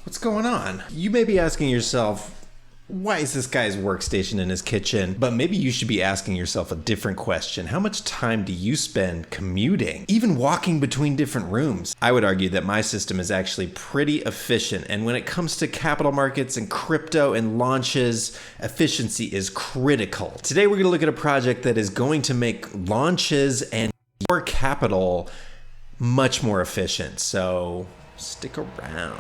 What's going on? You may be asking yourself, why is this guy's workstation in his kitchen? But maybe you should be asking yourself a different question. How much time do you spend commuting, even walking between different rooms? I would argue that my system is actually pretty efficient. And when it comes to capital markets and crypto and launches, efficiency is critical. Today, we're going to look at a project that is going to make launches and your capital much more efficient. So stick around.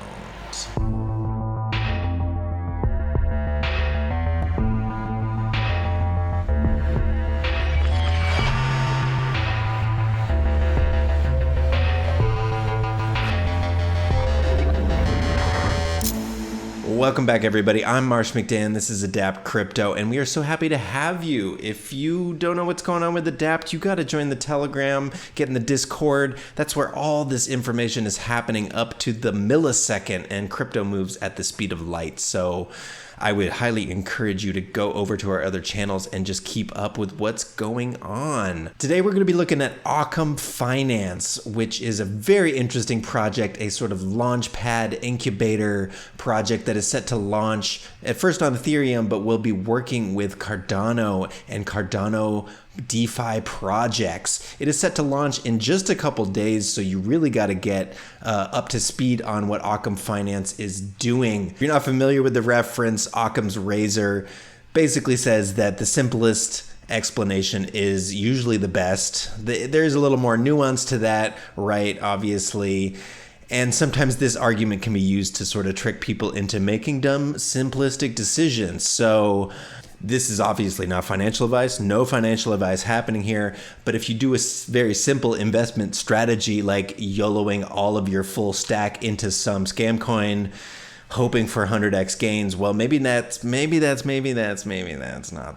Welcome back, everybody. I'm Marsh McDan. This is Adapt Crypto, and we are so happy to have you. If you don't know what's going on with Adapt, you got to join the Telegram, get in the Discord. That's where all this information is happening up to the millisecond, and crypto moves at the speed of light. So I would highly encourage you to go over to our other channels and just keep up with what's going on. Today, we're going to be looking at Occam Finance, which is a very interesting project, a sort of launchpad incubator project that is set to launch at first on Ethereum, but will be working with Cardano and Cardano DeFi projects. It is set to launch in just a couple days, so you really got to get up to speed on what Occam Finance is doing. If you're not familiar with the reference, Occam's razor basically says that the simplest explanation is usually the best. There's a little more nuance to that, right? Obviously. And sometimes this argument can be used to sort of trick people into making dumb, simplistic decisions. So this is obviously not financial advice, no financial advice happening here. But if you do a very simple investment strategy like YOLOing all of your full stack into some scam coin, hoping for 100x gains, well, maybe that's not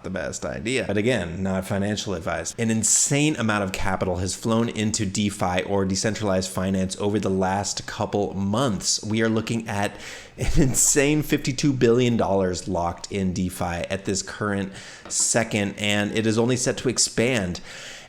the best idea. But again, not financial advice. An insane amount of capital has flown into DeFi or decentralized finance over the last couple months. We are looking at an insane $52 billion locked in DeFi at this current second, and it is only set to expand.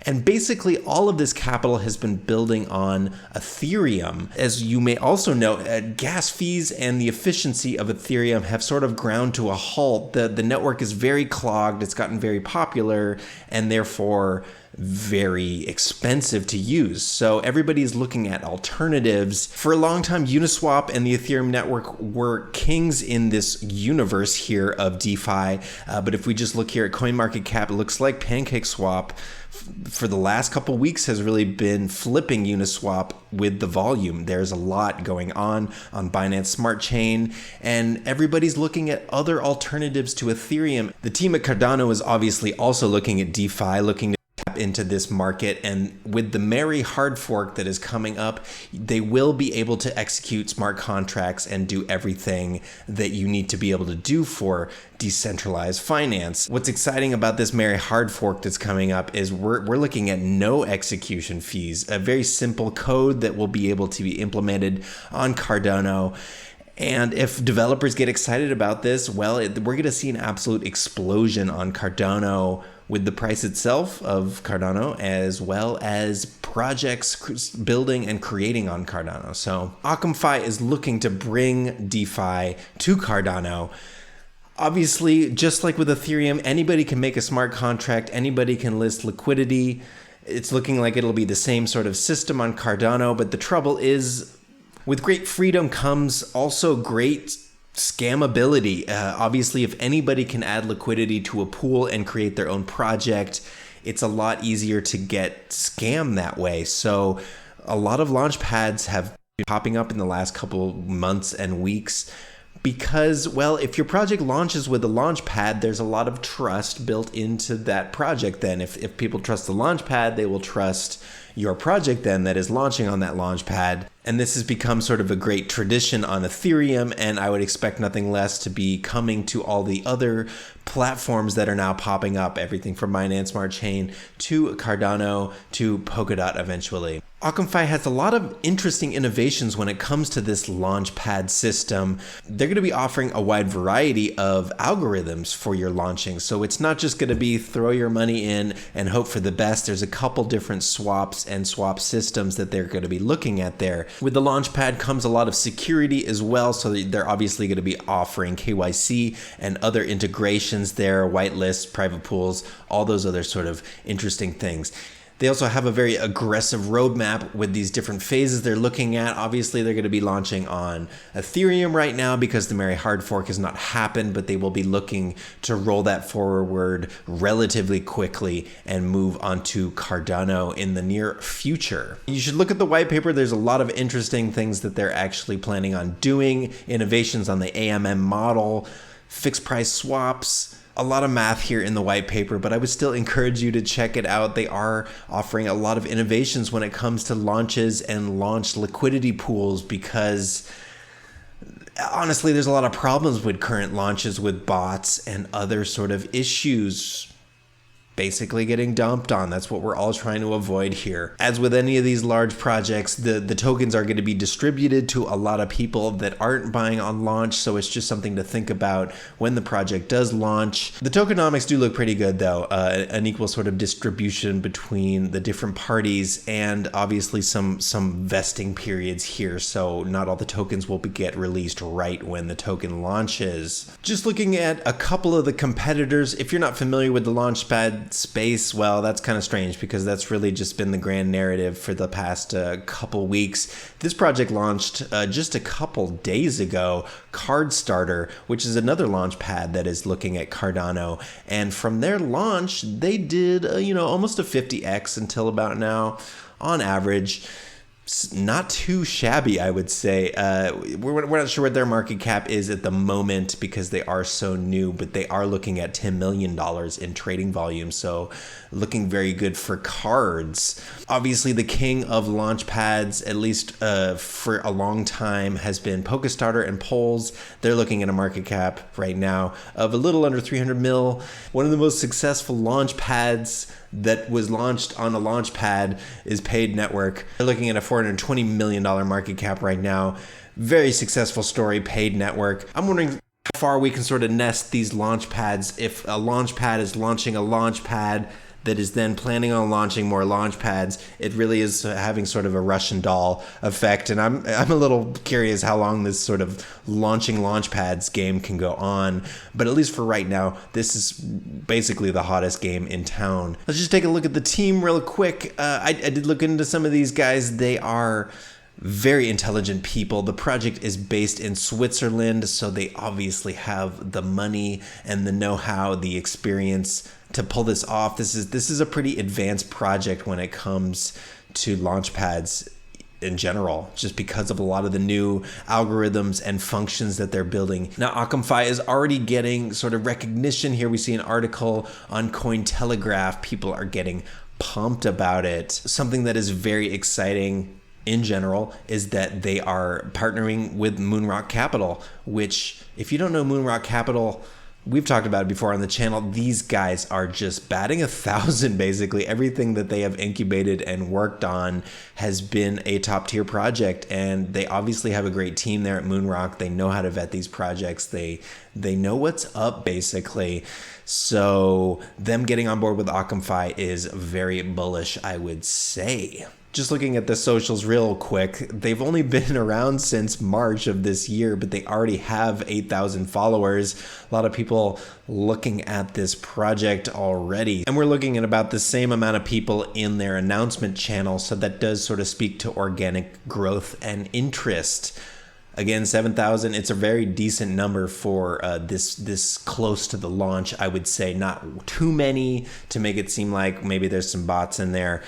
And basically, all of this capital has been building on Ethereum. As you may also know, gas fees and the efficiency of Ethereum have sort of ground to a halt. The network is very clogged, it's gotten very popular, and therefore very expensive to use. So everybody's looking at alternatives. For a long time, Uniswap and the Ethereum network were kings in this universe here of DeFi. But if we just look here at CoinMarketCap, it looks like PancakeSwap for the last couple weeks has really been flipping Uniswap with the volume. There's a lot going on Binance Smart Chain, and everybody's looking at other alternatives to Ethereum. The team at Cardano is obviously also looking at DeFi, looking to tap into this market, and with the merry hard fork that is coming up, they will be able to execute smart contracts and do everything that you need to be able to do for decentralized finance. What's exciting about this merry hard fork that's coming up is we're looking at no execution fees, a very simple code that will be able to be implemented on Cardano. And if developers get excited about this, well, we're going to see an absolute explosion on Cardano with the price itself of Cardano, as well as projects building and creating on Cardano. So OccamFi is looking to bring DeFi to Cardano. Obviously, just like with Ethereum, anybody can make a smart contract, anybody can list liquidity. It's looking like it'll be the same sort of system on Cardano, but the trouble is, with great freedom comes also great scamability. Obviously, if anybody can add liquidity to a pool and create their own project, it's a lot easier to get scammed that way. So a lot of launchpads have been popping up in the last couple months and weeks because, well, if your project launches with a launchpad, there's a lot of trust built into that project. Then if people trust the launchpad, they will trust your project then that is launching on that launchpad. And this has become sort of a great tradition on Ethereum, and I would expect nothing less to be coming to all the other platforms that are now popping up, everything from Binance Smart Chain to Cardano to Polkadot eventually. OccamFi has a lot of interesting innovations when it comes to this Launchpad system. They're going to be offering a wide variety of algorithms for your launching. So it's not just going to be throw your money in and hope for the best. There's a couple different swaps and swap systems that they're going to be looking at there. With the Launchpad comes a lot of security as well. So they're obviously going to be offering KYC and other integrations there, whitelists, private pools, all those other sort of interesting things. They also have a very aggressive roadmap with these different phases they're looking at. Obviously, they're going to be launching on Ethereum right now because the Merry hard fork has not happened, but they will be looking to roll that forward relatively quickly and move onto Cardano in the near future. You should look at the white paper. There's a lot of interesting things that they're actually planning on doing, innovations on the AMM model, fixed price swaps, a lot of math here in the white paper, but I would still encourage you to check it out. They are offering a lot of innovations when it comes to launches and launch liquidity pools because honestly, there's a lot of problems with current launches with bots and other sort of issues basically getting dumped on. That's what we're all trying to avoid here. As with any of these large projects, the tokens are going to be distributed to a lot of people that aren't buying on launch, so it's just something to think about when the project does launch. The tokenomics do look pretty good though, an equal sort of distribution between the different parties and obviously some vesting periods here, so not all the tokens will get released right when the token launches. Just looking at a couple of the competitors, if you're not familiar with the Launchpad space, well, that's kind of strange because that's really just been the grand narrative for the past couple weeks. This project launched just a couple days ago, CardStarter, which is another launch pad that is looking at Cardano. And from their launch, they did, almost a 50x until about now on average. Not too shabby, I would say. We're not sure what their market cap is at the moment because they are so new, but they are looking at $10 million in trading volume, so looking very good for cards. Obviously, the king of launch pads, at least for a long time, has been Polkastarter and Polls. They're looking at a market cap right now of a little under 300 mil. One of the most successful launch pads that was launched on a launch pad is Paid Network. They're looking at a $420 million market cap right now. Very successful story, Paid Network. I'm wondering how far we can sort of nest these launch pads. If a launch pad is launching a launch pad that is then planning on launching more launch pads, it really is having sort of a Russian doll effect. And I'm a little curious how long this sort of launching launch pads game can go on. But at least for right now, this is basically the hottest game in town. Let's just take a look at the team real quick. I did look into some of these guys. They are very intelligent people. The project is based in Switzerland, so they obviously have the money and the know-how, the experience to pull this off. This is a pretty advanced project when it comes to launch pads in general, just because of a lot of the new algorithms and functions that they're building. Now, OccamFi is already getting sort of recognition here. We see an article on Cointelegraph. People are getting pumped about it. Something that is very exciting in general is that they are partnering with Moonrock Capital, which, if you don't know Moonrock Capital, we've talked about it before on the channel. These guys are just batting 1,000 basically. Everything that they have incubated and worked on has been a top tier project, and they obviously have a great team there at Moonrock. They know how to vet these projects. They know what's up basically. So them getting on board with OccamFi is very bullish, I would say. Just looking at the socials real quick, they've only been around since March of this year, but they already have 8,000 followers. A lot of people looking at this project already. And we're looking at about the same amount of people in their announcement channel, so that does sort of speak to organic growth and interest. Again, 7,000, it's a very decent number for this close to the launch, I would say. Not too many to make it seem like maybe there's some bots in there.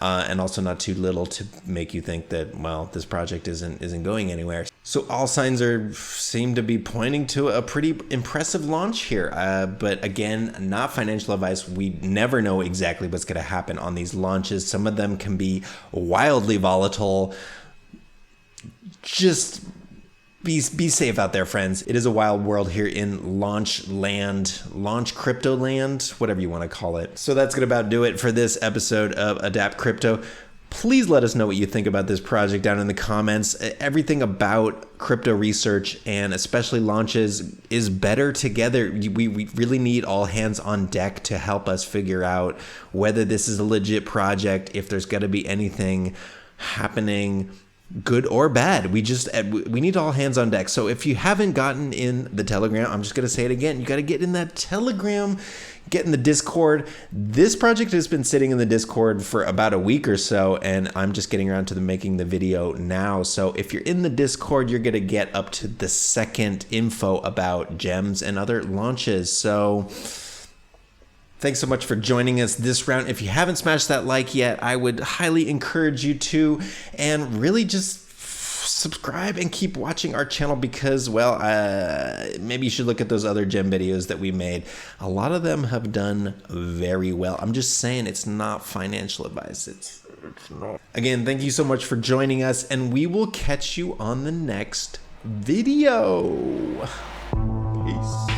And also not too little to make you think that, well, this project isn't going anywhere. So all signs seem to be pointing to a pretty impressive launch here. But again, not financial advice. We never know exactly what's going to happen on these launches. Some of them can be wildly volatile. Just be safe out there, friends. It is a wild world here in launch crypto land, whatever you want to call it. So that's going to about do it for this episode of Adapt Crypto. Please let us know what you think about this project down in the comments. Everything about crypto research and especially launches is better together. We really need all hands on deck to help us figure out whether this is a legit project, if there's going to be anything happening, good or bad. We need all hands on deck. So if you haven't gotten in the Telegram, I'm just going to say it again. You got to get in that Telegram, get in the Discord. This project has been sitting in the Discord for about a week or so, and I'm just getting around to making the video now. So if you're in the Discord, you're going to get up to the second info about gems and other launches. So thanks so much for joining us this round. If you haven't smashed that like yet, I would highly encourage you to, and really just subscribe and keep watching our channel because, well, maybe you should look at those other gem videos that we made. A lot of them have done very well. I'm just saying, it's not financial advice. It's not. Again, thank you so much for joining us, and we will catch you on the next video. Peace.